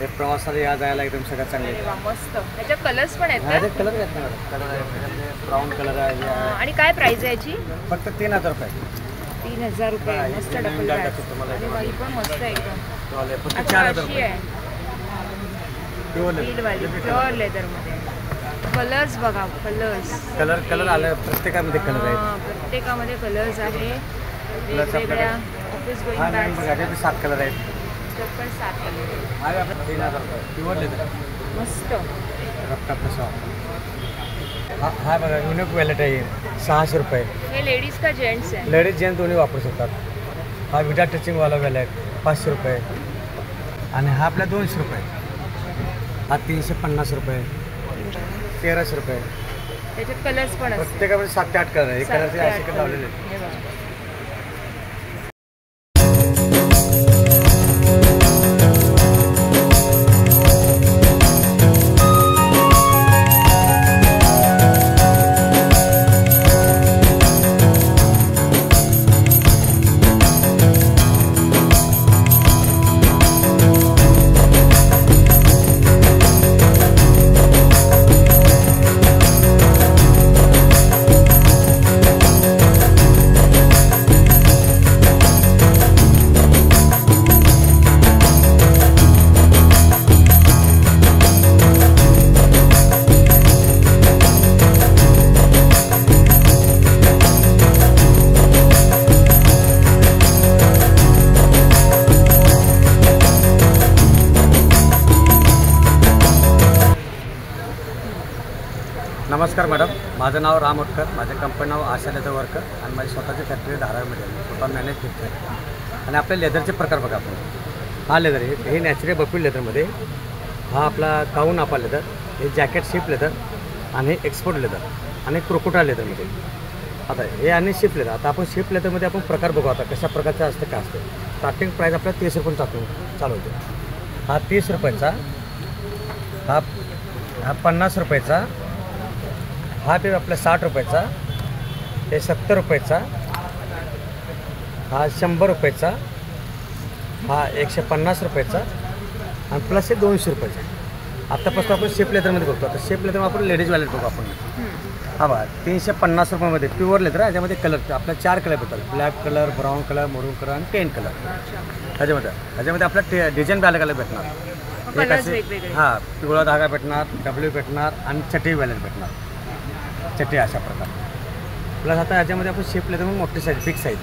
हे प्रवासाला या जायला एकदम सगळ्यात चांगले. अरे वा, मस्त. ह्याच्या कलर्स पण आहेत ह्याचे का? कलर आहेत ना कलर आहे, ब्राऊन कलर आहे. आणि काय प्राइस आहे याची? फक्त 3000 रुपये. 3000 रुपये. मस्त डबल बॅग. अरे वा, ही पण मस्त आहे एकदम. फक्त अच्छा, 4000 अशी रुपये. आहे स्टीलवाली प्युअर लेदरमध्ये. कलर्स बघा, कलर आले प्रत्येकामध्ये कलर आहेत. प्रत्येकामध्ये कलर्स आहे. प्लस वेगवेगळ्या ऑफिस गोईंग हा बॅग्स बघा ते 7 कलर आहेत. पण 7 कलर आहे. हा आपलं 3000 रुपये प्युअर लेदर. मस्त. रफ्ता प्लस हा बघा युनिक वॅलेट आहे 600 रुपये. हे लेडीज का जेंट्स आहे? लेडीज जेंट्स दोन्ही वापरू शकतात. हा विदाउट टचिंगवाला वॅलेट 500 रुपये आणि हा आपला 200 रुपये. हा 350 रुपये, 1300 रुपये. त्याच्यात कलर्स पण असतात. प्रत्येकामध्ये 7 ते 8 कलर आहे. हे कलरचे असे कलर लावलेले आहेत. हे बघा. नमस्कार मॅडम, माझं नाव राम उटकर. माझं कंपनी नाव आशा लेदर वर्कर आणि माझी स्वतःची फॅक्टरी धारावीमध्ये आहे. स्वतः मॅनेज करतो आहे. आणि आपल्या लेदरचे प्रकार बघा आपण. हा लेदर हे नॅचरल बकुल लेदरमध्ये. हा आपला काऊन आपा लेदर, हे जॅकेट शिप लेदर आणि हे एक्सपोर्ट लेदर आणि क्रोकोटा लेदरमध्ये. आता हे आणि शिप लेदर. आता आपण शिप लेदरमध्ये आपण प्रकार बघू. आता कशा प्रकारचं असतं काय असतं. स्टार्टिंग प्राईस आपल्याला 30 रुपये चालू होते. हा 30 रुपयाचा, हा 50 रुपयाचा, हा पे आपला 60 रुपयाचा, हे 70 रुपयाचा, हा 100 रुपयाचा, हा 150 रुपयाचा आणि प्लस हे 200 रुपयाचा. आत्तापासून आपण शेप लेदरमध्ये बघतो. आता शेप लेदर आपण लेडीज वॅलेट बघू आपण. हा बघा 350 रुपयामध्ये प्युअर लेदर. याच्यामध्ये कलर आपल्या 4 कलर भेटतात. ब्लॅक कलर, ब्राऊन कलर, मरून कलर आणि पेंट कलर. ह्याच्यामध्ये आपल्या डिझाईन बॅले कलर भेटणार. एक असे हां पिवळा धागा भेटणार, डब्ल्यू भेटणार आणि चटई वॅलेट भेटणार. चटई अशा प्रकार. प्लस आता याच्यामध्ये आपण शेप लेदर म्हणून मोठी साईज, बिग साईज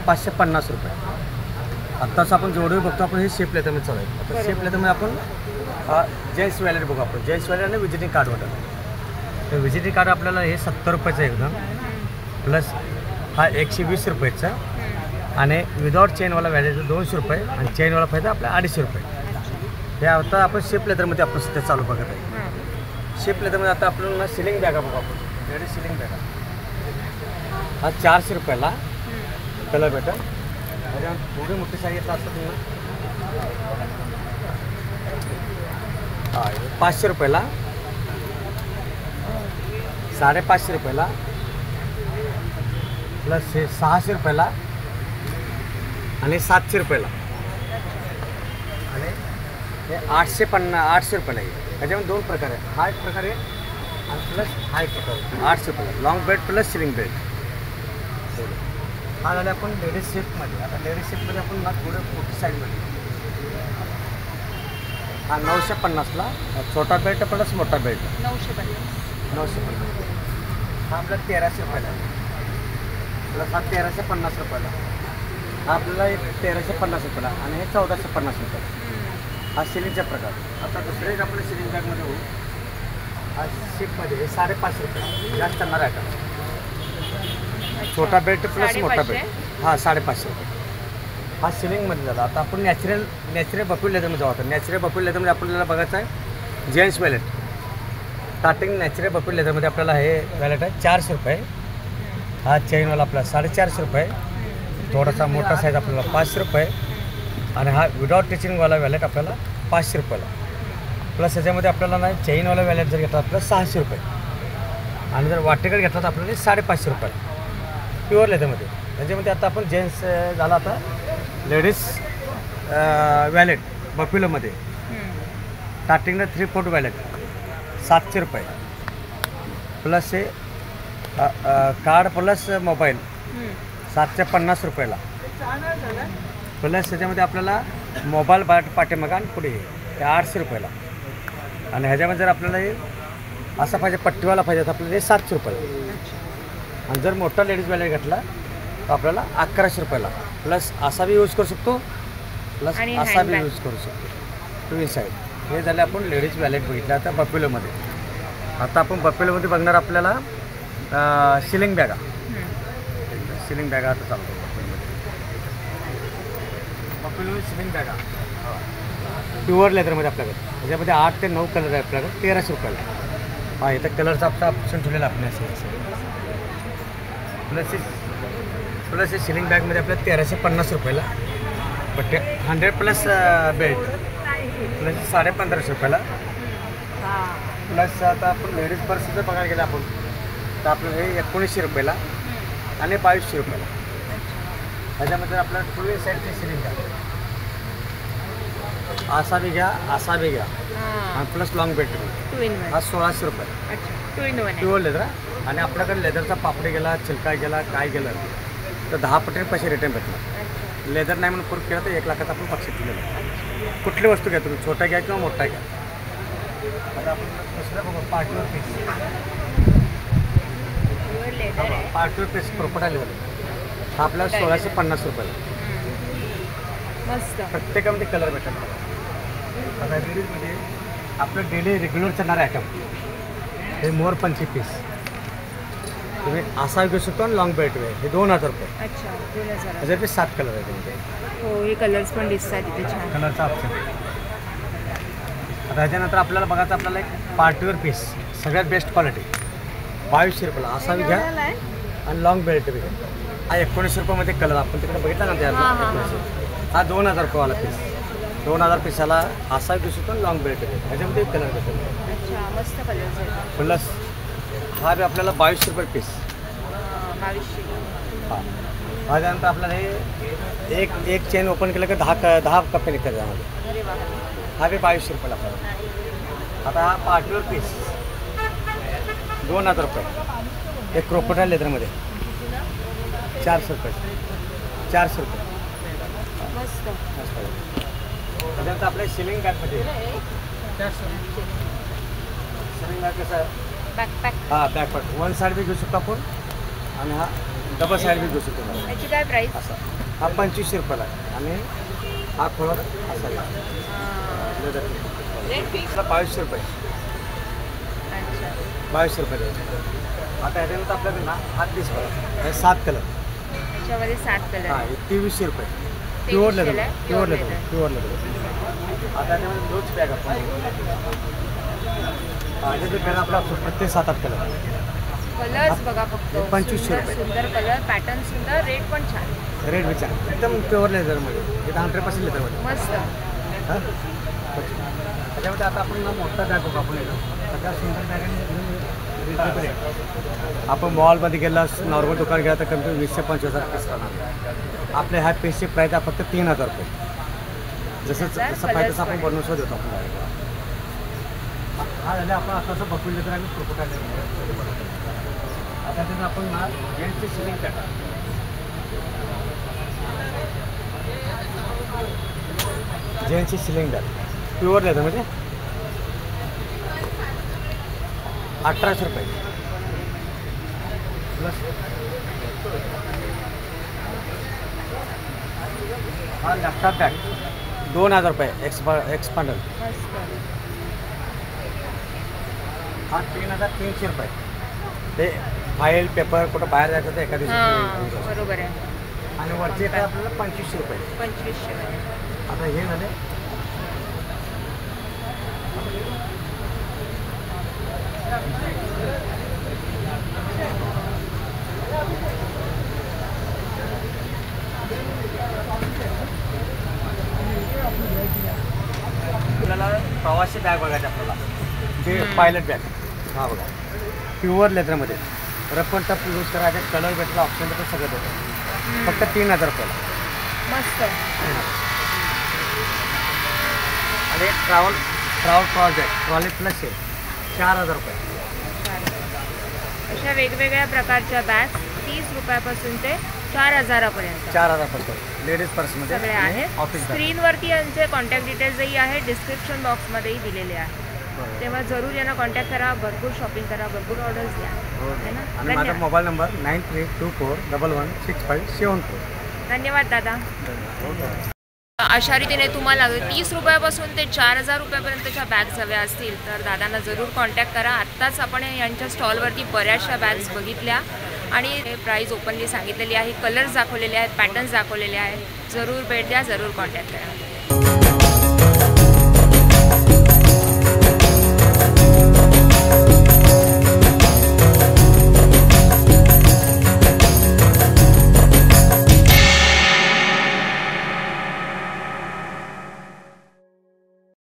550 रुपये. आत्ताच आपण जेवढे बघतो आपण हे शेप लेदरमध्ये चालू आहे. आता शेप लेदरमध्ये आपण जेंट्स वॅलेट बघू आपण. जेंट्स वॅलेट आणि विजिटिंग कार्ड वाटत. तर विजिटिंग कार्ड आपल्याला हे 70 रुपयाचं एकदम. प्लस हा 120 रुपयाचा आणि विदाउट चेनवाला वॅलेट 200 रुपये आणि चेनवाला फायदा आपला 250 रुपये. हे आता आपण शेप लेदरमध्ये आपण सध्या चालू बघत आहे. शेप लेदरमध्ये आता आपल्याला सिलिंग बॅगा बघू आपण. लेडीज सिलिंग बॅगा हा 400 रुपयाला कलर भेटेल. त्याच्यामध्ये थोडी मोठी साईज येत असतं तुम्हाला. हा 500 रुपयाला, 550 रुपयाला, प्लस हे 600 रुपयाला आणि 700 रुपयाला आणि हे 800 रुपयाला आहे. त्याच्यामध्ये 2 प्रकार आहे. हा एक प्रकार आहे आणि प्लस हा एक प्रकार आहे. 800 रुपयाला long belt plus ceiling belt. हा झाले आपण लेडीज शेपमध्ये. आता लेडीज शेपमध्ये आपण ना थोडं मोठी साईजमध्ये. हा 950ला छोटा बेल्ट प्लस मोठा बेल्ट 950. हा आपला 1300 रुपयाला प्लस हा 1350 रुपयाला. हा आपल्याला एक 1350 रुपयाला आणि हे 1450 रुपयाला. हा सिलिंगचा प्रकार. आता दुसरे एक आपल्या सिलिंग बॅगमध्ये होऊ. हा शिपमध्ये हे 550 रुपये जास्त करणार आहे. छोटा बेल्ट प्लस मोठा बेल्ट हा 550 रुपये. हा सिलिंगमध्ये झाला. आता आपण नॅचरल बकुल लेदरमध्ये जाऊ. आता नॅचरल बकुल लेदरमध्ये आपल्याला बघायचं आहे जेंट्स वॅलेट. स्टार्टिंग नॅचरल बकुल लेदरमध्ये आपल्याला हे वॅलेट आहे 400 रुपये. हा चेनवाला आपला 450 रुपये. थोडासा मोठा साईज आपल्याला 500 रुपये आणि हा विदाउट टिचिंगवाला वॅलेट आपल्याला 500 रुपयाला. प्लस ह्याच्यामध्ये आपल्याला नाही चेनवाला वॅलेट जर घेतला आपल्याला 600 रुपये आणि जर वाटेकडे घेतला तर आपल्याला 550 रुपयाला प्युअर लेदरमध्ये. त्याच्यामध्ये आता आपण जेंट्स झाला. आता लेडीज वॅलेट बकुलामध्ये स्टार्टिंगला 3/4 वॅलेट 700 रुपये प्लस हे कार्ड प्लस मोबाईल 750 रुपयाला प्लस त्याच्यामध्ये आपल्याला मोबाईल पाठीमागा आणि पुढे ते 800 रुपयाला आणि ह्याच्यामध्ये जर आपल्याला हे असा पाहिजे पट्टीवाला पाहिजे तर आपल्याला हे 700 रुपयाला आणि जर मोठा लेडीज वॅलेट घेतला तर आपल्याला 1100 रुपयाला प्लस असा बी यूज करू शकतो प्लस आणि असा बी handbag. यूज करू शकतो टू इन साईड हे झाले आपण लेडीज वॅलेट बघितलं आता बफेलोमध्ये आता आपण बफेलोमध्ये बघणार आपल्याला सिलिंग बॅगा सिलिंग बॅगा आता चालतो बफेलो सिलिंग बॅगा प्युअर लेदरमध्ये आपल्याकडे त्याच्यामध्ये 8 ते 9 कलर आहे आपल्याकडे 1300 रुपयाला हा इथं कलरचा आपला ऑप्शन ठेवलेला आपल्या प्लस हे सिलिंग बॅगमध्ये आपल्याला 1350 रुपयाला बट 100 प्लस बेल्ट प्लस 1550 रुपयाला प्लस आता आपण लेडीज पर्स जर बघायला गेलं आपण तर आपलं हे 1900 रुपयाला आणि 2200 रुपयाला ह्याच्यामध्ये आपल्याला टू वे साईडची सिलिंग बॅग असा बी घ्या आणि प्लस लॉंग बेल्ट बी 2 in 1. हा 1600 रुपये अच्छा 2 in 1 आहे. प्युअर लेदर आणि आपल्याकडे लेदरचा पापडी गेला चिलका गेला काय गेलं तर 10 पटीने पैसे रिटर्न भेटणार अच्छा. लेदर नाही म्हणून प्रूफ केला तर 1 लाखाचा आपण बक्षीस दिलेलं कुठली वस्तू घ्या तुम्ही छोटा घ्या किंवा मोठा घ्या आता आपण दुसरं बघू पार्टीवर पीस Pure leather आहे. पार्टीवर पीस प्रोपटा लेदर हा आपल्याला 1650 रुपयाला मस्त. प्रत्येकामध्ये कलर भेटतात आता लेडीजमध्ये आपलं डेली रेग्युलर चालणारे आयटम हे मोरपंची पीस तुम्ही असा घेऊ शकतो आणि लॉंग बेल्ट वे हे 2000 रुपये अच्छा 2000. त्याच्यात 7 कलर आहे त्यामध्ये हो हे कलर्स पण दिसतात इथे छान. कलरचा ऑप्शन आता ह्याच्यानंतर आपल्याला बघायचं आपल्याला एक पार्टीवर पीस सगळ्यात बेस्ट क्वालिटी 2200 रुपयाला असा बी घ्या आणि लॉंग बेल्ट बी घ्या हा 1900 रुपयामध्ये कलर आपण तिकडे बघितला ना त्याला हां, हां, 1900 हा 2000 रुपयावाला पीस 2000 पीसाला असा घेऊ शकतो लॉंग बेल्ट बी ह्याच्यामध्ये कलर भेटतो अच्छा मस्त कलर्स आहेत. प्लस हा बी आपल्याला 2200 रुपये पीस 2200. हा त्याच्यानंतर आपल्याला हे एक चेन ओपन केलं की 10 कप्पे निघतात त्यामध्ये अरे वा. हा बी 2200 रुपयाला आपल्याला आता हा पार्टीवर पीस 2000 रुपये एक क्रोकोडाईल लेदरमध्ये 400 रुपये 400 रुपये मस्त. त्याच्यानंतर आपल्या सिलिंग बॅगमध्ये सिलिंग बॅग कसं आहे बॅकपॅक. हा बॅकपॅक 1 साईड बी घेऊ शकतो आपण आणि हा डबल साईड बी घेऊ शकतो याची काय प्राईस? असा हा 2500 रुपयाला आहे आणि हा खोळा असा लेदर रेट 2200 रुपये अच्छा 2200 रुपये द्यायचे आता ह्याच्यानंतर आपल्याकडे ना हा पीस बघा हे 7 कलर याच्यामध्ये 7 कलर हा आहे. हे 2300 रुपये प्युअर 2300 लेदर ला pure pure leather leather. Pure leather आता त्यामध्ये दोच बॅग आपण ह्याच्यात बॅग आपला प्रत्येक 7-8 कलर कलर्स बघा फक्त. 2500 सुंदर रुपये. सुंदर कलर पॅटर्न सुंदर रेट पण छान. रेड विचार एकदम प्युअर लेदरमध्ये एकदम 100% लेदरमध्ये मस्त. हां त्याच्यामध्ये आता आपण ना मोठा बॅग बघू आपण सगळ्यात सुंदर बॅग आपण मॉलमध्ये गेला नॉर्मल दुकान गेला तर कमी 20-25 पीस राहणार आपल्या ह्या पीसची प्राईस आहे फक्त 3000 रुपये जसं जसं पाहिजे तसं आपण बनवून सुद्धा देतो आपण हा झाले आपण आता असं बघून तर आम्ही प्रोपोट आले आता त्यानं आपण ना जेंट्सची सिलिंग बॅग जेंट्सची सिलिंग बॅग प्युअर लेदर म्हणजे 1800 रुपये प्लस हा लॅपटॉप बॅग 2000 रुपये एक्सपांडल मस्त. हा 3300 रुपये ते फाईल पेपर कुठं बाहेर जायचं तर एका हां दिवशी बरोबर आहे. आणि वरचे काय आपल्याला 2500 रुपये 2500 मध्ये. आता हे झाले आपल्याला प्रवासी बॅग बघायची आपल्याला ते पायलट बॅग हा बघा प्युअर लेदरमध्ये रबर टप यूज करायचे कलर भेटला ऑप्शन तर सगळं देतो फक्त 3000 रुपयाला मस्त. आणि एक travel proud project trolley plus आहे 4000 रुपये. अशा वेगवेगळ्या प्रकारच्या बॅग्स 30 रुपयापासून ते 4000पर्यंत 4000 लेडीज पर्समध्ये सगळे आहेत. ऑफिस स्क्रीनवरती यांचे कॉन्टॅक्ट डिटेल्सही आहे, डिस्क्रिप्शन बॉक्समध्येही दिलेले आहे. तेव्हा जरूर यांना कॉन्टॅक्ट करा, भरपूर शॉपिंग करा, भरपूर ऑर्डर्स द्या. है ना? आणि माझा धन्यवाद. Mobile number 9324116574. धन्यवाद दादा. अशा रीतीने तुम्हाला 30 रुपयापासून ते 4000 रुपयापर्यंतच्या बॅग्स हव्या असतील तर दादांना जरूर कॉन्टॅक्ट करा. आत्ताच आपण यांच्या स्टॉलवरती बऱ्याचशा बॅग्स बघितल्या आणि प्राईस ओपनली सांगितलेली आहे, कलर्स दाखवलेले आहेत, पॅटर्न्स दाखवलेले आहेत. जरूर भेट द्या, जरूर कॉन्टॅक्ट करा.